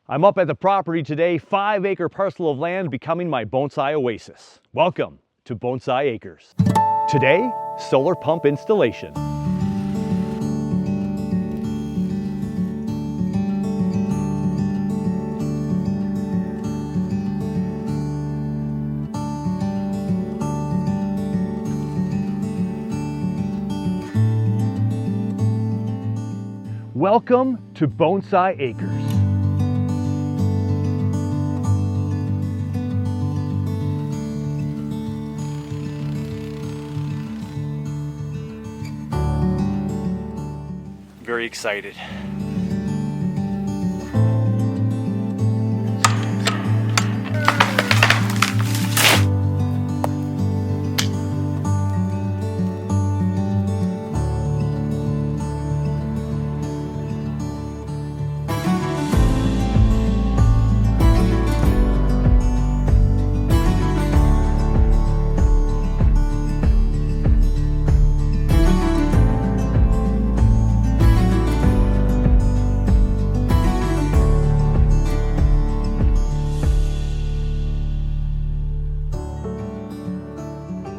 I'm up at the property today, 5-acre parcel of land becoming my bonsai oasis. Welcome to Bonsai Acres. Today, solar pump installation. Welcome to Bonsai Acres. Very excited.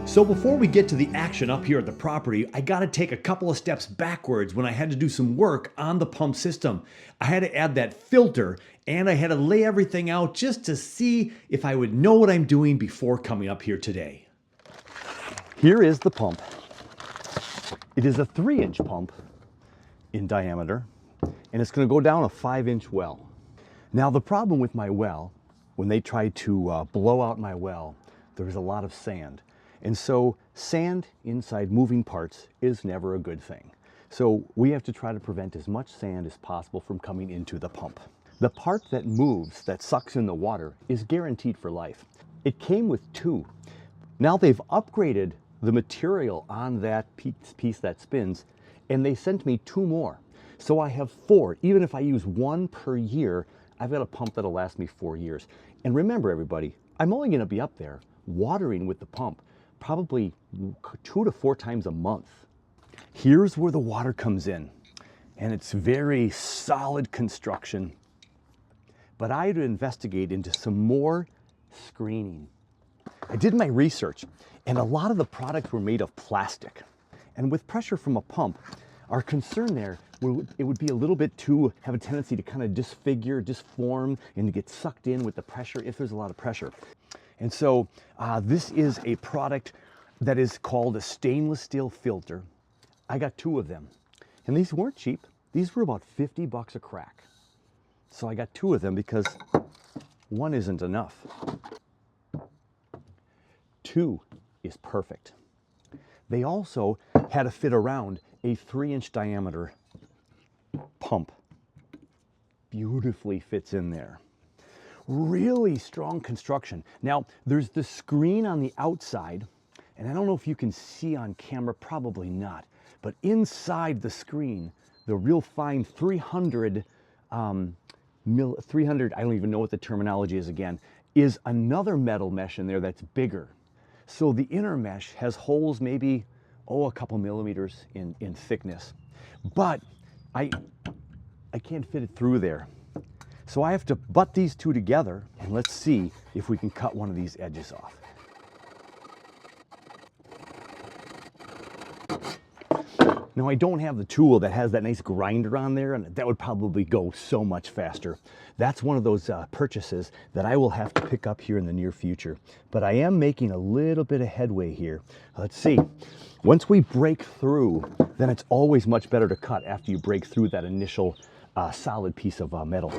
So before we get to the action up here at the property, I got to take a couple of steps backwards when I had to do some work on the pump system. I had to add that filter and I had to lay everything out just to see if I would know what I'm doing before coming up here today. Here is the pump. It is a 3-inch pump in diameter and it's going to go down a 5-inch well. Now the problem with my well, when they tried to blow out my well, there was a lot of sand. And so sand inside moving parts is never a good thing. So we have to try to prevent as much sand as possible from coming into the pump. The part that moves, that sucks in the water, is guaranteed for life. It came with 2. Now they've upgraded the material on that piece that spins, and they sent me 2 more. So I have 4. Even if I use 1 per year, I've got a pump that'll last me 4 years. And remember everybody, I'm only gonna be up there watering with the pump probably 2 to 4 times a month. Here's where the water comes in, and it's very solid construction. But I had to investigate into some more screening. I did my research, and a lot of the products were made of plastic. And with pressure from a pump, our concern there, it would be a little bit too, have a tendency to kind of disfigure, disform, and to get sucked in with the pressure if there's a lot of pressure. And so this is a product that is called a stainless steel filter. I got 2 of them. And these weren't cheap. These were about 50 bucks a crack. So I got 2 of them because 1 isn't enough. 2 is perfect. They also had to fit around a 3-inch diameter pump. Beautifully fits in there. Really strong construction. Now, there's the screen on the outside, and I don't know if you can see on camera, probably not, but inside the screen, the real fine 300, I don't even know what the terminology is again, is another metal mesh in there that's bigger. So the inner mesh has holes maybe, a couple millimeters in thickness, but I can't fit it through there. So I have to butt these 2 together, and let's see if we can cut one of these edges off. Now I don't have the tool that has that nice grinder on there, and that would probably go so much faster. That's one of those purchases that I will have to pick up here in the near future. But I am making a little bit of headway here. Let's see. Once we break through, then it's always much better to cut after you break through that initial solid piece of metal.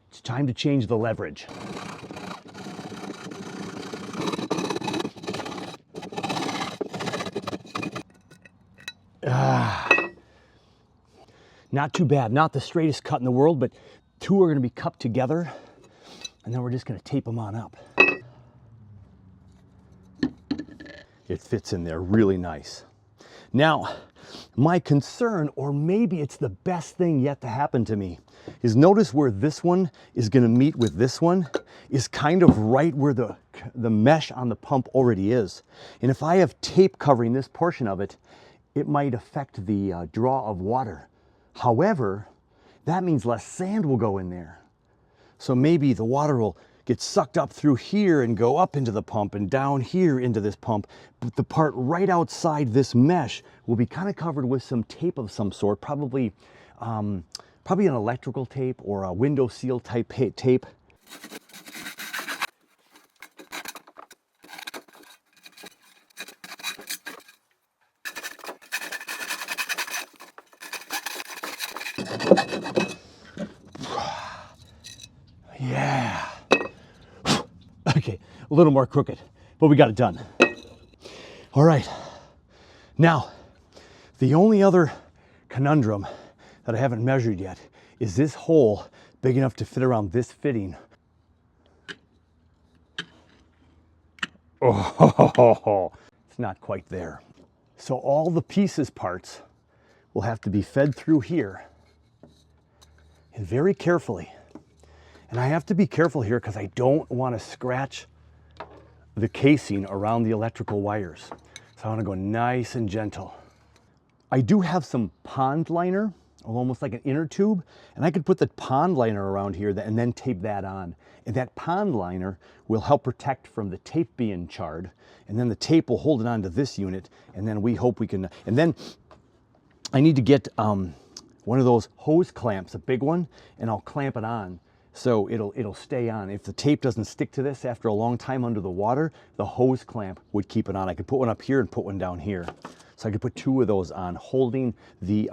It's time to change the leverage. Not too bad, not the straightest cut in the world, but 2 are going to be cupped together, and then we're just going to tape them on up. It fits in there really nice. Now, my concern, or maybe it's the best thing yet to happen to me, is notice where this one is going to meet with this one is kind of right where the mesh on the pump already is. And if I have tape covering this portion of it, it might affect the draw of water. However, that means less sand will go in there. So maybe the water will get sucked up through here and go up into the pump and down here into this pump. But the part right outside this mesh will be kind of covered with some tape of some sort, probably an electrical tape or a window seal type tape. Yeah. Okay, a little more crooked, but we got it done. All right. Now, the only other conundrum that I haven't measured yet is this hole big enough to fit around this fitting. Oh, it's not quite there. So all the pieces parts will have to be fed through here, and very carefully. And I have to be careful here because I don't want to scratch the casing around the electrical wires. So I want to go nice and gentle. I do have some pond liner, almost like an inner tube, and I could put the pond liner around here and then tape that on. And that pond liner will help protect from the tape being charred, and then the tape will hold it onto this unit, and then we hope we can, and then I need to get one of those hose clamps, a big one, and I'll clamp it on so it'll stay on. If the tape doesn't stick to this after a long time under the water, the hose clamp would keep it on. I could put one up here and put one down here. So I could put two of those on, holding the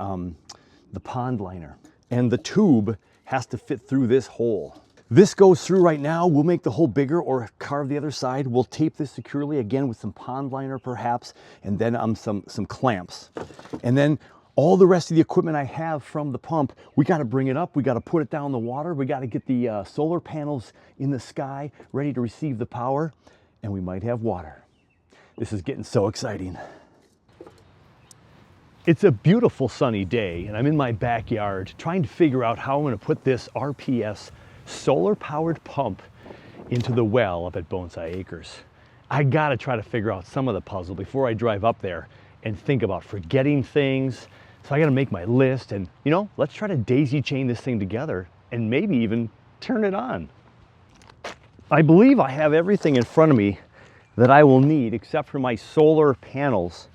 pond liner. And the tube has to fit through this hole. This goes through right now. We'll make the hole bigger or carve the other side. We'll tape this securely again with some pond liner perhaps, and then some clamps. And then all the rest of the equipment I have from the pump, we got to bring it up. We got to put it down the water. We got to get the solar panels in the sky ready to receive the power, and we might have water. This is getting so exciting. It's a beautiful sunny day, and I'm in my backyard trying to figure out how I'm going to put this RPS solar-powered pump into the well up at Bonsai Acres. I got to try to figure out some of the puzzle before I drive up there and think about forgetting things. So I got to make my list and, let's try to daisy chain this thing together and maybe even turn it on. I believe I have everything in front of me that I will need except for my solar panels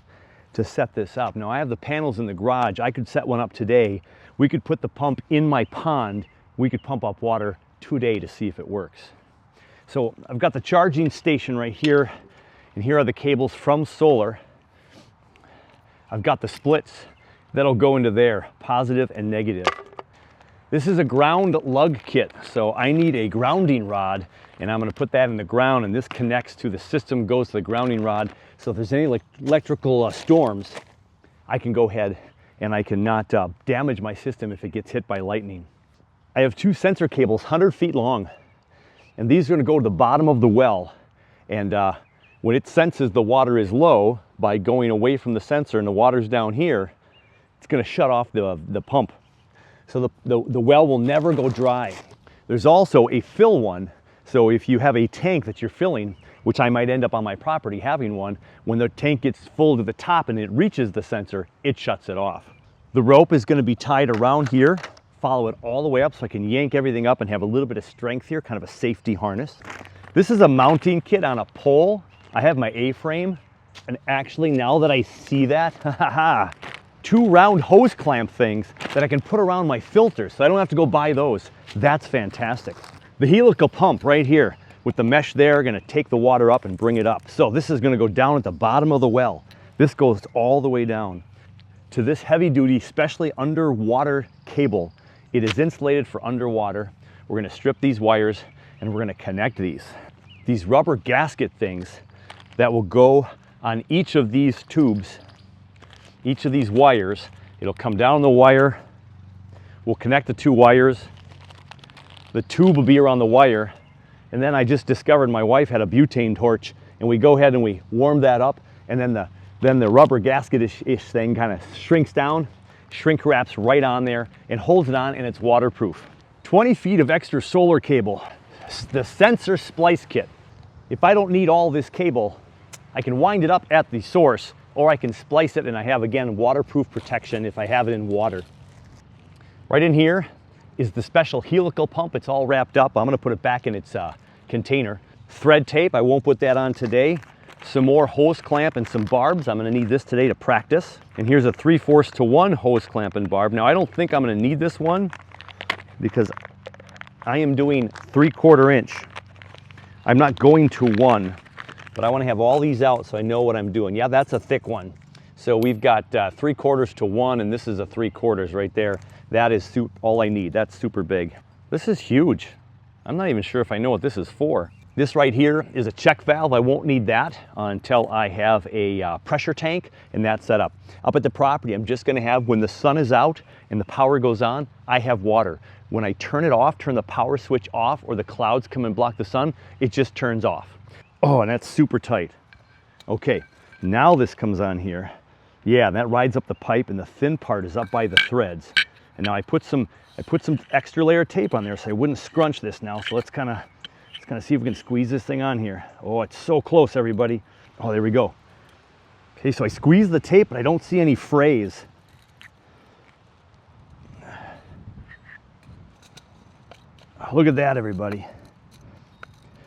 to set this up. Now I have the panels in the garage. I could set one up today. We could put the pump in my pond. We could pump up water today to see if it works. So I've got the charging station right here, and here are the cables from solar. I've got the splits that'll go into there, positive and negative. This is a ground lug kit, so I need a grounding rod, and I'm going to put that in the ground, and this connects to the system, goes to the grounding rod, so if there's any electrical storms, I can go ahead and I cannot damage my system if it gets hit by lightning. I have two sensor cables 100 feet long, and these are going to go to the bottom of the well, and when it senses the water is low by going away from the sensor and the water's down here, it's going to shut off the pump. So the well will never go dry. There's also a fill one. So if you have a tank that you're filling, which I might end up on my property having one, when the tank gets full to the top and it reaches the sensor, it shuts it off. The rope is going to be tied around here, follow it all the way up so I can yank everything up and have a little bit of strength here, kind of a safety harness. This is a mounting kit on a pole. I have my A-frame, and actually now that I see that, two round hose clamp things that I can put around my filters so I don't have to go buy those. That's fantastic. The helical pump right here with the mesh there, going to take the water up and bring it up. So this is going to go down at the bottom of the well. This goes all the way down to this heavy duty, especially underwater cable. It is insulated for underwater. We're going to strip these wires and we're going to connect these rubber gasket things that will go on each of these tubes, each of these wires. It'll come down the wire. We'll connect the two wires. The tube will be around the wire. And then I just discovered my wife had a butane torch, and we go ahead and we warm that up, and then the rubber gasket-ish thing kind of shrinks down, shrink wraps right on there, and holds it on, and it's waterproof. 20 feet of extra solar cable, the sensor splice kit. If I don't need all this cable, I can wind it up at the source, or I can splice it and I have, again, waterproof protection if I have it in water. Right in here is the special helical pump. It's all wrapped up. I'm gonna put it back in its container. Thread tape, I won't put that on today. Some more hose clamp and some barbs. I'm gonna need this today to practice. And here's a 3/4 to 1 hose clamp and barb. Now I don't think I'm gonna need this one because I am doing 3/4 inch. I'm not going to 1, but I wanna have all these out so I know what I'm doing. Yeah, that's a thick one. So we've got 3/4 to 1, and this is a 3/4 right there. That is all I need. That's super big. This is huge. I'm not even sure if I know what this is for. This right here is a check valve. I won't need that until I have a pressure tank and that's set up. Up at the property, I'm just gonna have, when the sun is out and the power goes on, I have water. When I turn it off, turn the power switch off, or the clouds come and block the sun, it just turns off. Oh, and that's super tight. Okay, now this comes on here. Yeah, and that rides up the pipe, and the thin part is up by the threads. And now I put some extra layer of tape on there so I wouldn't scrunch this now. So let's kind of see if we can squeeze this thing on here. Oh, it's so close, everybody. Oh, there we go. Okay, so I squeeze the tape, but I don't see any frays. Oh, look at that, everybody.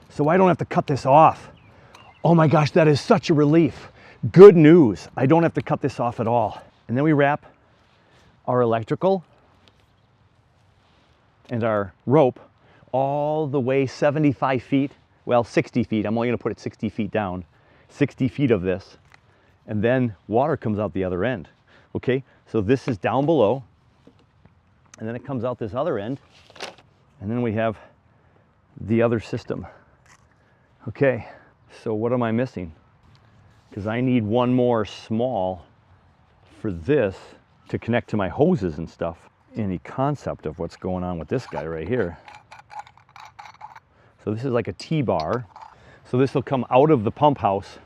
So I don't have to cut this off. Oh my gosh, that is such a relief. Good news. I don't have to cut this off at all. And then we wrap our electrical and our rope all the way 75 feet, well, 60 feet. I'm only gonna put it 60 feet down, 60 feet of this, and then water comes out the other end. Okay, so this is down below, and then it comes out this other end, and then we have the other system. Okay, so what am I missing? Because I need one more small for this to connect to my hoses and stuff. Any concept of what's going on with this guy right here. So this is like a T-bar. So this will come out of the pump house.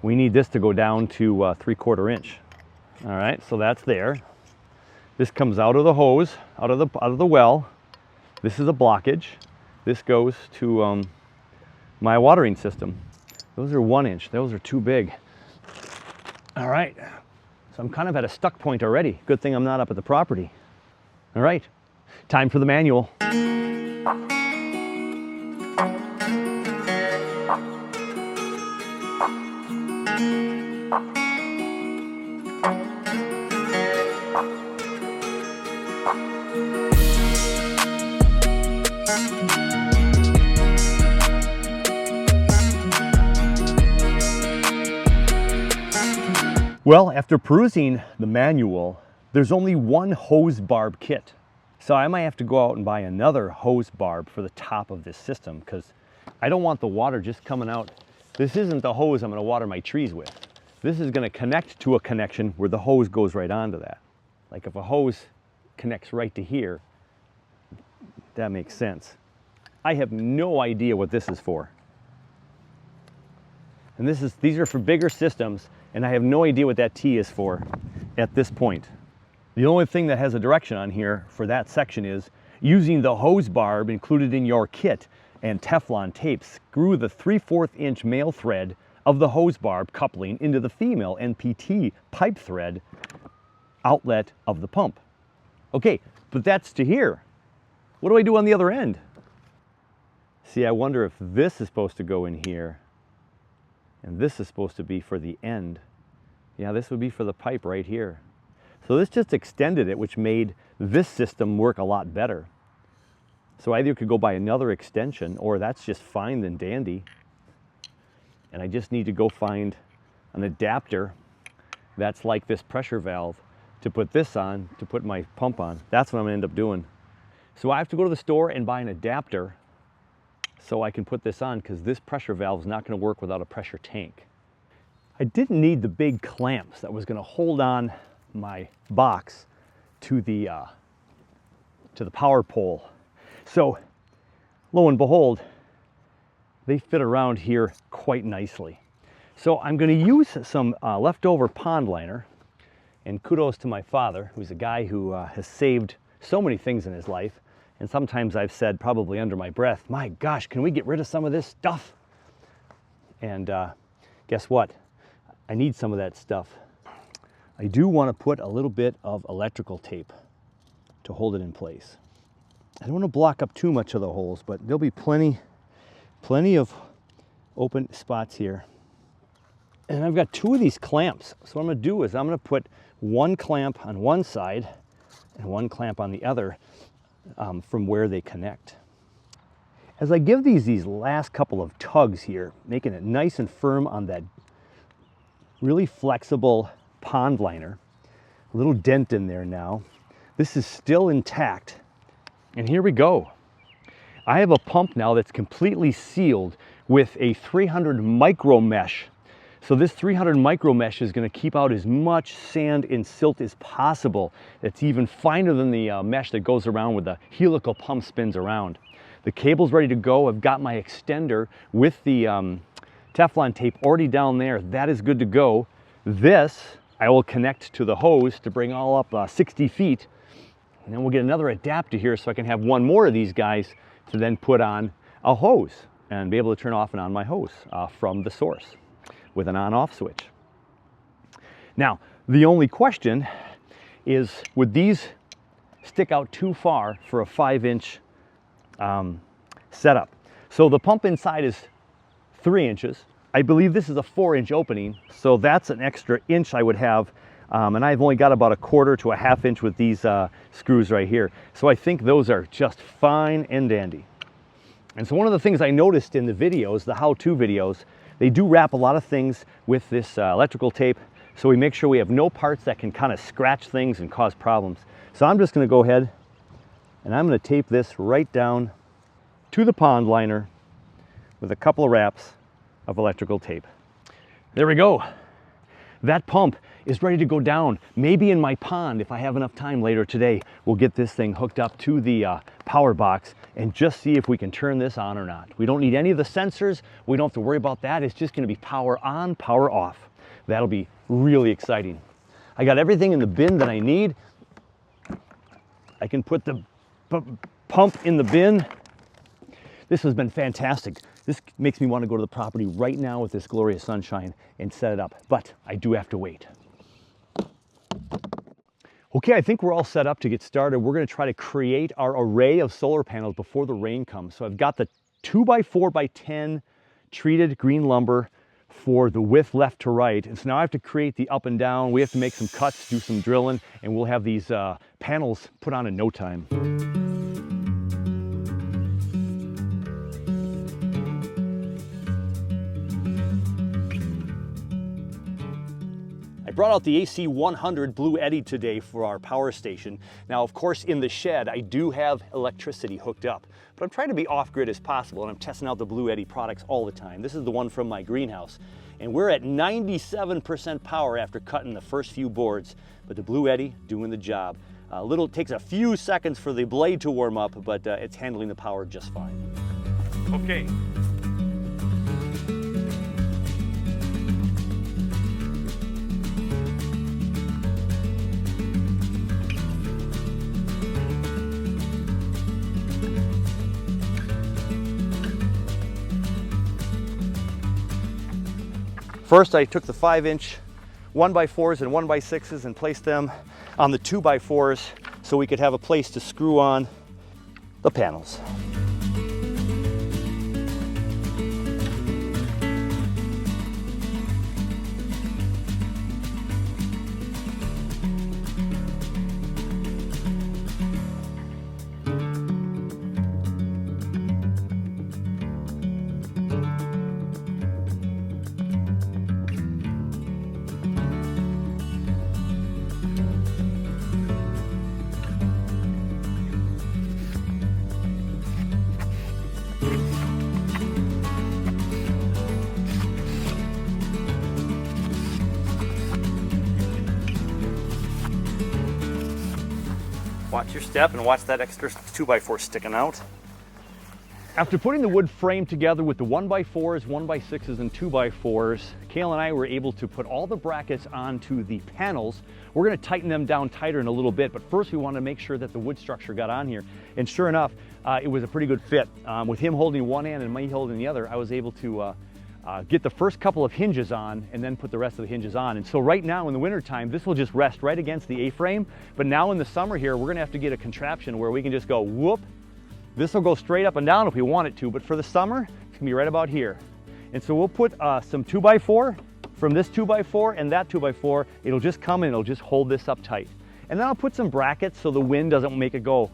We need this to go down to 3/4 inch. All right, so that's there. This comes out of the hose, out of the well. This is a blockage. This goes to my watering system. Those are 1 inch. Those are too big. All right, so I'm kind of at a stuck point already. Good thing I'm not up at the property. All right, time for the manual. Well, after perusing the manual, there's only one hose barb kit. So I might have to go out and buy another hose barb for the top of this system, because I don't want the water just coming out. This isn't the hose I'm going to water my trees with. This is going to connect to a connection where the hose goes right onto that. Like if a hose connects right to here, that makes sense. I have no idea what this is for. And these are for bigger systems, and I have no idea what that T is for at this point. The only thing that has a direction on here for that section is using the hose barb included in your kit and Teflon tape, screw the 3/4 inch male thread of the hose barb coupling into the female NPT pipe thread outlet of the pump. Okay, but that's to here. What do I do on the other end? See, I wonder if this is supposed to go in here and this is supposed to be for the end. Yeah, this would be for the pipe right here. So this just extended it, which made this system work a lot better. So either you could go buy another extension, or that's just fine and dandy. And I just need to go find an adapter that's like this pressure valve to put this on, to put my pump on. That's what I'm gonna end up doing. So I have to go to the store and buy an adapter so I can put this on, because this pressure valve is not gonna work without a pressure tank. I didn't need the big clamps that was gonna hold on my box to the power pole. So lo and behold, they fit around here quite nicely. So I'm going to use some leftover pond liner, and kudos to my father, who's a guy who has saved so many things in his life. And sometimes I've said, probably under my breath, my gosh, can we get rid of some of this stuff? And guess what? I need some of that stuff. I do want to put a little bit of electrical tape to hold it in place. I don't want to block up too much of the holes, but there'll be plenty of open spots here. And I've got 2 of these clamps. So what I'm going to do is I'm going to put one clamp on one side and one clamp on the other from where they connect. As I give these last couple of tugs here, making it nice and firm on that really flexible pond liner, a little dent in there now. This is still intact. And here we go. I have a pump now that's completely sealed with a 300 micro mesh. So this 300 micro mesh is going to keep out as much sand and silt as possible. It's even finer than the mesh that goes around where the helical pump spins around. The cable's ready to go. I've got my extender with the Teflon tape already down there. That is good to go. This I will connect to the hose to bring all up 60 feet. And then we'll get another adapter here so I can have one more of these guys to then put on a hose and be able to turn off and on my hose from the source with an on-off switch. Now, the only question is, would these stick out too far for a 5-inch setup? So the pump inside is 3 inches. I believe this is a 4-inch opening, so that's an extra inch I would have. And I've only got about 1/4 to a 1/2 inch with these screws right here. So I think those are just fine and dandy. And so one of the things I noticed in the videos, the how-to videos, they do wrap a lot of things with this electrical tape, so we make sure we have no parts that can kind of scratch things and cause problems. So I'm just going to go ahead and I'm going to tape this right down to the pond liner with a couple of wraps of electrical tape. There we go. That pump is ready to go down. Maybe in my pond, if I have enough time later today, we'll get this thing hooked up to the power box and just see if we can turn this on or not. We don't need any of the sensors. We don't have to worry about that. It's just going to be power on, power off. That'll be really exciting. I got everything in the bin that I need. I can put the pump in the bin. This has been fantastic. This makes me want to go to the property right now with this glorious sunshine and set it up, but I do have to wait. Okay, I think we're all set up to get started. We're going to try to create our array of solar panels before the rain comes. So I've got the 2x4x10 treated green lumber for the width left to right. And so now I have to create the up and down. We have to make some cuts, do some drilling, and we'll have these panels put on in no time. Brought out the AC 100 Blue Eddy today for our power station. Now, of course, in the shed, I do have electricity hooked up, but I'm trying to be off-grid as possible, and I'm testing out the Blue Eddy products all the time. This is the one from my greenhouse, and we're at 97% power after cutting the first few boards, but the Blue Eddy doing the job. Takes a few seconds for the blade to warm up, but it's handling the power just fine. Okay. First, I took the 5-inch 1x4s and 1x6s and placed them on the 2x4s so we could have a place to screw on the panels. Watch your step and watch that extra 2x4 sticking out. After putting the wood frame together with the 1x4s, 1x6s, and 2x4s, Kale and I were able to put all the brackets onto the panels. We're going to tighten them down tighter in a little bit, but first we want to make sure that the wood structure got on here. And sure enough, it was a pretty good fit. With him holding one end and me holding the other, I was able to get the first couple of hinges on and then put the rest of the hinges on. And so right now in the wintertime, this will just rest right against the A-frame. But now in the summer here, we're gonna have to get a contraption where we can just go whoop. This will go straight up and down if we want it to, but for the summer, it's gonna be right about here. And so we'll put some 2x4 from this 2x4 and that 2x4. It'll just come and it'll just hold this up tight. And then I'll put some brackets so the wind doesn't make it go.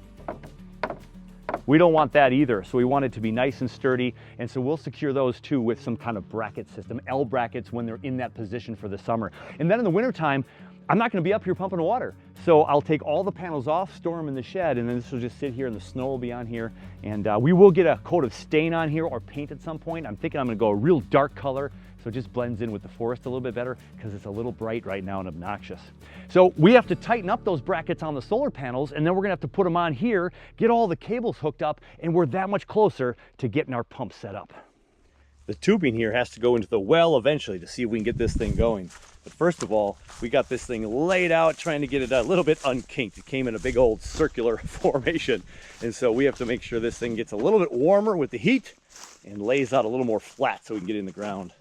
We don't want that either, so we want it to be nice and sturdy, and so we'll secure those too with some kind of bracket system, L brackets when they're in that position for the summer. And then in the wintertime, I'm not gonna be up here pumping water, so I'll take all the panels off, store them in the shed, and then this will just sit here and the snow will be on here, and we will get a coat of stain on here or paint at some point. I'm thinking I'm gonna go a real dark color, so it just blends in with the forest a little bit better because it's a little bright right now and obnoxious. So we have to tighten up those brackets on the solar panels, and then we're gonna have to put them on here, get all the cables hooked up, and we're that much closer to getting our pump set up. The tubing here has to go into the well eventually to see if we can get this thing going. But first of all, we got this thing laid out, trying to get it a little bit unkinked. It came in a big old circular formation. And so we have to make sure this thing gets a little bit warmer with the heat and lays out a little more flat so we can get it in the ground.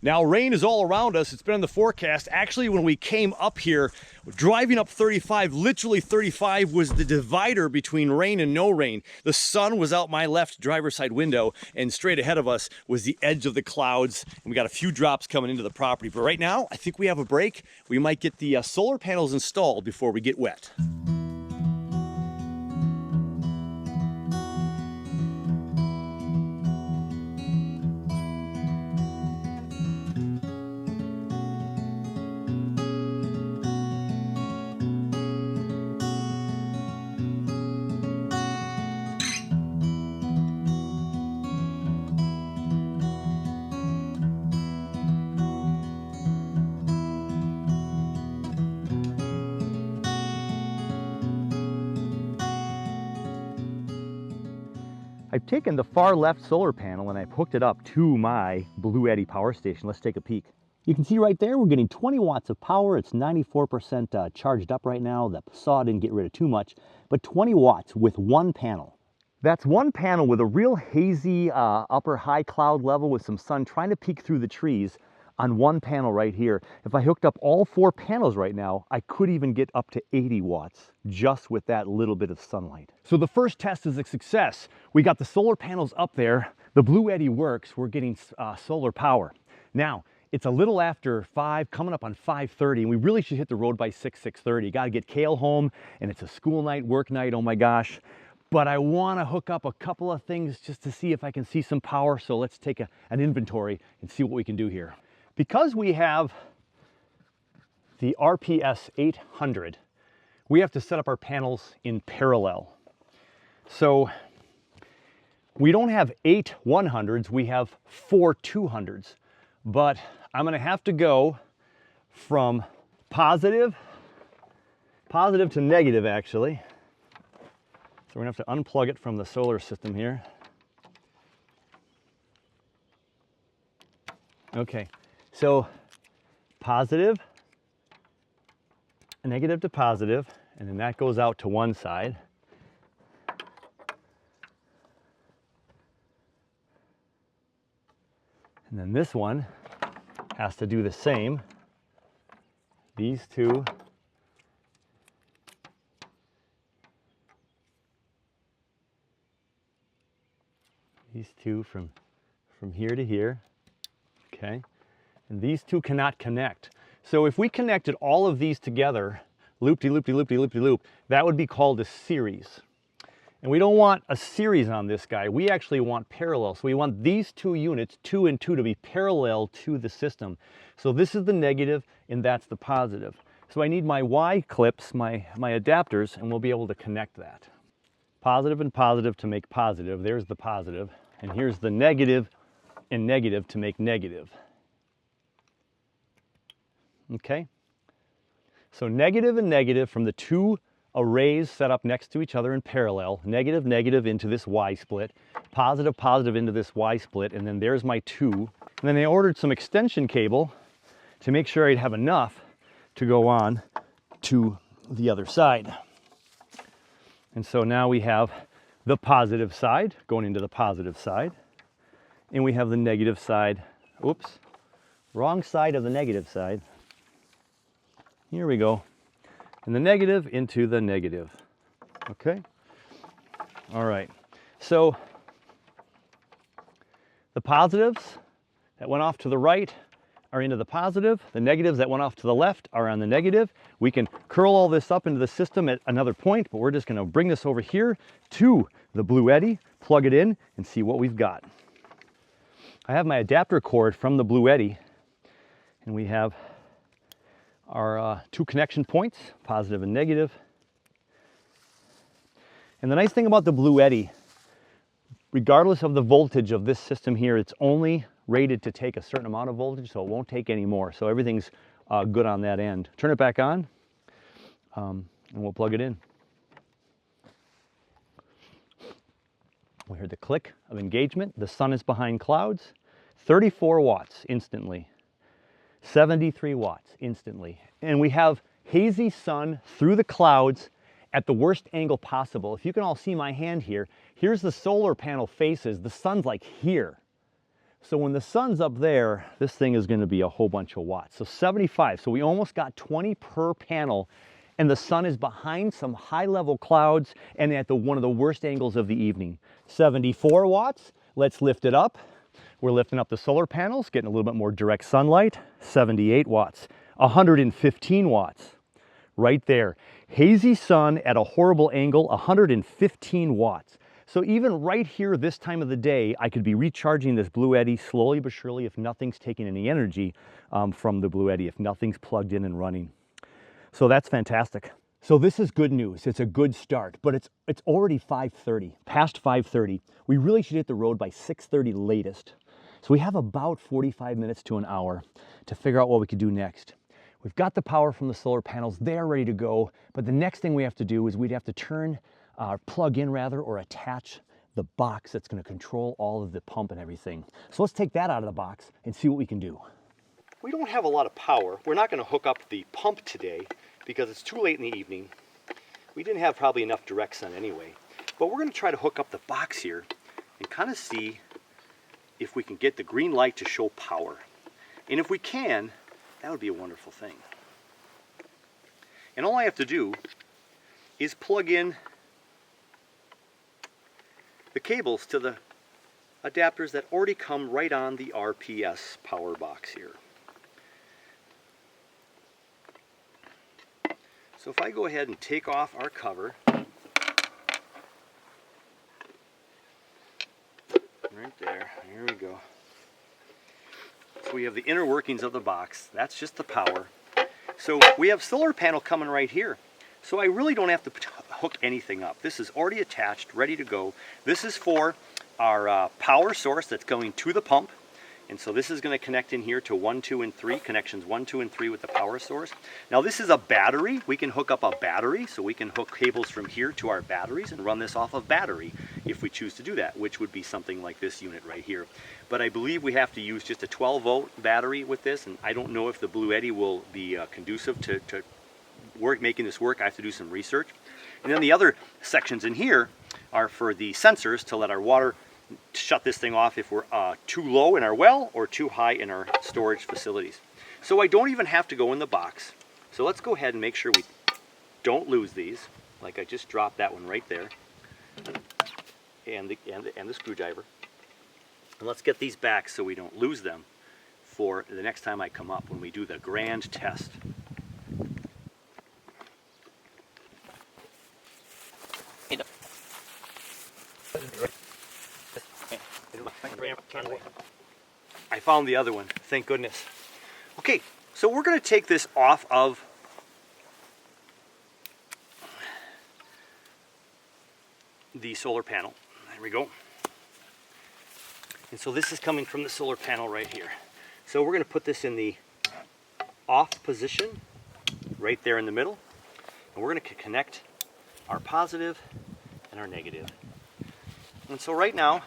Now, rain is all around us. It's been in the forecast. Actually, when we came up here, driving up 35, literally 35 was the divider between rain and no rain. The sun was out my left driver's side window, and straight ahead of us was the edge of the clouds, and we got a few drops coming into the property. But right now, I think we have a break. We might get the solar panels installed before we get wet. I've taken the far left solar panel and I've hooked it up to my Blue Eddy power station. Let's take a peek. You can see right there, we're getting 20 watts of power. It's 94% charged up right now. The saw didn't get rid of too much, but 20 watts with one panel. That's one panel with a real hazy upper high cloud level with some sun trying to peek through the trees on one panel right here. If I hooked up all 4 panels right now, I could even get up to 80 watts just with that little bit of sunlight. So the first test is a success. We got the solar panels up there. The Blue Eddy works. We're getting solar power. Now, it's a little after 5, coming up on 5:30, and we really should hit the road by 6:30. Got to get Kale home, and it's a school night, work night, oh my gosh. But I want to hook up a couple of things just to see if I can see some power. So let's take an inventory and see what we can do here. Because we have the RPS 800, we have to set up our panels in parallel. So we don't have 8 100s, we have 4 200s. But I'm going to have to go from positive to negative actually. So we're going to have to unplug it from the solar system here. Okay. So positive, negative to positive, and then that goes out to one side. And then this one has to do the same. These two from here to here, okay? And these two cannot connect. So if we connected all of these together, loop-de-loop-de-loop-de-loop-de-loop, that would be called a series. And we don't want a series on this guy. We actually want parallel. So we want these 2 units, 2 and 2, to be parallel to the system. So this is the negative and that's the positive. So I need my Y clips, my adapters, and we'll be able to connect that. Positive and positive to make positive. There's the positive. And here's the negative and negative to make negative. Okay, so negative and negative from the 2 arrays set up next to each other in parallel, negative, negative into this Y split, positive, positive into this Y split, and then there's my 2. And then I ordered some extension cable to make sure I'd have enough to go on to the other side. And so now we have the positive side going into the positive side, and we have the negative side Oops, wrong side of the negative side. Here we go. And the negative into the negative. Okay? All right. So the positives that went off to the right are into the positive. The negatives that went off to the left are on the negative. We can curl all this up into the system at another point, but we're just going to bring this over here to the Blue Eddy, plug it in, and see what we've got. I have my adapter cord from the Blue Eddy, and we have our 2 connection points, positive and negative. And the nice thing about the Blue Eddy, regardless of the voltage of this system here, it's only rated to take a certain amount of voltage, so it won't take any more. So everything's good on that end. Turn it back on, and we'll plug it in. We heard the click of engagement. The sun is behind clouds. 34 watts instantly. 73 watts instantly. And we have hazy sun through the clouds at the worst angle possible. If you can all see my hand here, here's the solar panel faces. The sun's like here. So when the sun's up there, this thing is going to be a whole bunch of watts. So 75. So we almost got 20 per panel, and the sun is behind some high-level clouds and at one of the worst angles of the evening. 74 watts. Let's lift it up. We're lifting up the solar panels, getting a little bit more direct sunlight. 78 watts. 115 watts. Right there. Hazy sun at a horrible angle, 115 watts. So even right here this time of the day, I could be recharging this Blue Eddy slowly but surely if nothing's taking any energy from the Blue Eddy, if nothing's plugged in and running. So that's fantastic. So this is good news. It's a good start, but it's already 5:30, past 5:30. We really should hit the road by 6:30 latest. So we have about 45 minutes to an hour to figure out what we could do next. We've got the power from the solar panels. They're ready to go. But the next thing we have to do is we'd have to plug in or attach the box that's going to control all of the pump and everything. So let's take that out of the box and see what we can do. We don't have a lot of power. We're not going to hook up the pump today because it's too late in the evening. We didn't have probably enough direct sun anyway. But we're going to try to hook up the box here and kind of see if we can get the green light to show power. And if we can, that would be a wonderful thing. And all I have to do is plug in the cables to the adapters that already come right on the RPS power box here. So if I go ahead and take off our cover, right there, here we go. So we have the inner workings of the box. That's just the power. So we have solar panel coming right here. So I really don't have to hook anything up. This is already attached, ready to go. This is for our power source that's going to the pump. And so this is going to connect in here to 1, 2, and 3, connections 1, 2, and 3 with the power source. Now this is a battery. We can hook up a battery, so we can hook cables from here to our batteries and run this off of battery if we choose to do that, which would be something like this unit right here. But I believe we have to use just a 12-volt battery with this, and I don't know if the Blue Eddy will be conducive to making this work. I have to do some research. And then the other sections in here are for the sensors to let our water shut this thing off if we're too low in our well or too high in our storage facilities. So I don't even have to go in the box. So let's go ahead and make sure we don't lose these. Like I just dropped that one right there, and the screwdriver. And let's get these back so we don't lose them for the next time I come up when we do the grand test. I found the other one, thank goodness. Okay, so we're going to take this off of the solar panel. There we go. And so this is coming from the solar panel right here. So we're going to put this in the off position right there in the middle. And we're going to connect our positive and our negative. And so right now,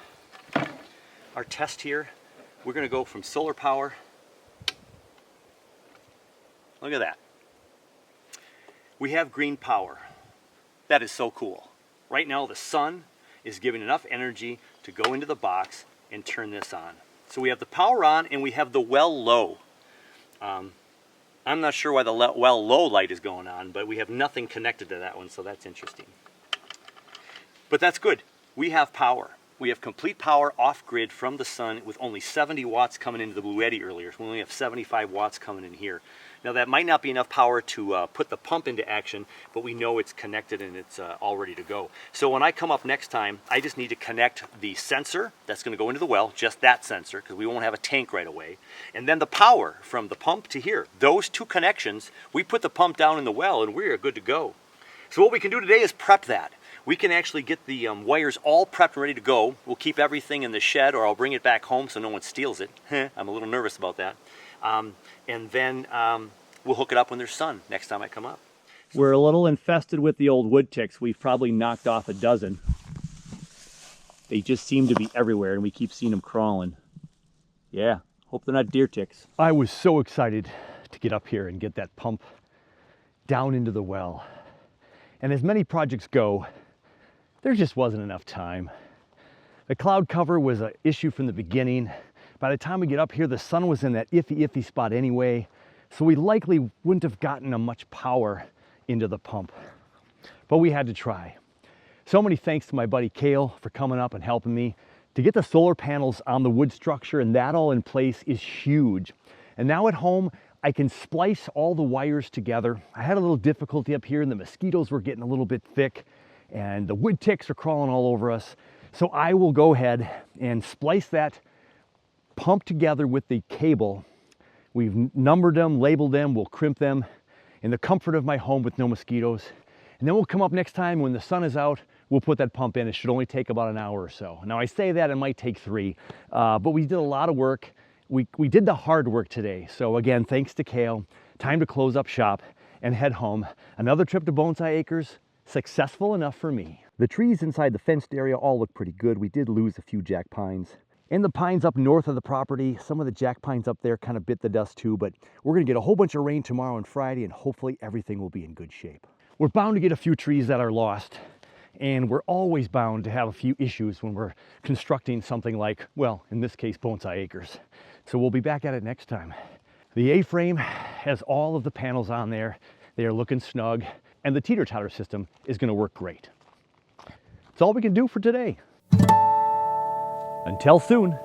our test here, we're going to go from solar power. Look at that. We have green power. That is so cool. Right now the sun is giving enough energy to go into the box and turn this on. So we have the power on and we have the well low. I'm not sure why the well low light is going on, but we have nothing connected to that one, so that's interesting. But that's good. We have power. We have complete power off-grid from the sun with only 70 watts coming into the Blue Eddy earlier. So we only have 75 watts coming in here. Now that might not be enough power to put the pump into action, but we know it's connected and it's all ready to go. So when I come up next time, I just need to connect the sensor that's going to go into the well, just that sensor, because we won't have a tank right away. And then the power from the pump to here. Those two connections, we put the pump down in the well and we're good to go. So what we can do today is prep that. We can actually get the wires all prepped and ready to go. We'll keep everything in the shed or I'll bring it back home so no one steals it. I'm a little nervous about that. And then we'll hook it up when there's sun next time I come up. We're a little infested with the old wood ticks. We've probably knocked off a dozen. They just seem to be everywhere and we keep seeing them crawling. Yeah, hope they're not deer ticks. I was so excited to get up here and get that pump down into the well. And as many projects go, there just wasn't enough time. The cloud cover was an issue from the beginning. By the time we get up here, the sun was in that iffy spot anyway, so we likely wouldn't have gotten much power into the pump. But we had to try. So many thanks to my buddy Cale for coming up and helping me. To get the solar panels on the wood structure and that all in place is huge. And now at home, I can splice all the wires together. I had a little difficulty up here and the mosquitoes were getting a little bit thick and the wood ticks are crawling all over us. So I will go ahead and splice that pump together with the cable. We've numbered them, labeled them, we'll crimp them in the comfort of my home with no mosquitoes. And then we'll come up next time when the sun is out, we'll put that pump in. It should only take about an hour or so. Now I say that it might take 3, but we did a lot of work. We did the hard work today. So again, thanks to Cale. Time to close up shop and head home. Another trip to Bonsai Acres, successful enough for me. The trees inside the fenced area all look pretty good. We did lose a few jack pines. And the pines up north of the property, some of the jack pines up there kind of bit the dust too, but we're gonna get a whole bunch of rain tomorrow and Friday and hopefully everything will be in good shape. We're bound to get a few trees that are lost. And we're always bound to have a few issues when we're constructing something like, well, in this case, Bonsai Acres. So we'll be back at it next time. The A-frame has all of the panels on there. They are looking snug, and the teeter-totter system is gonna work great. That's all we can do for today. Until soon.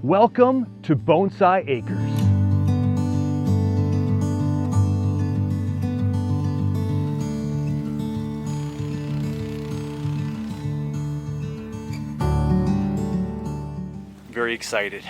Welcome to Bonsai Acres. Very excited.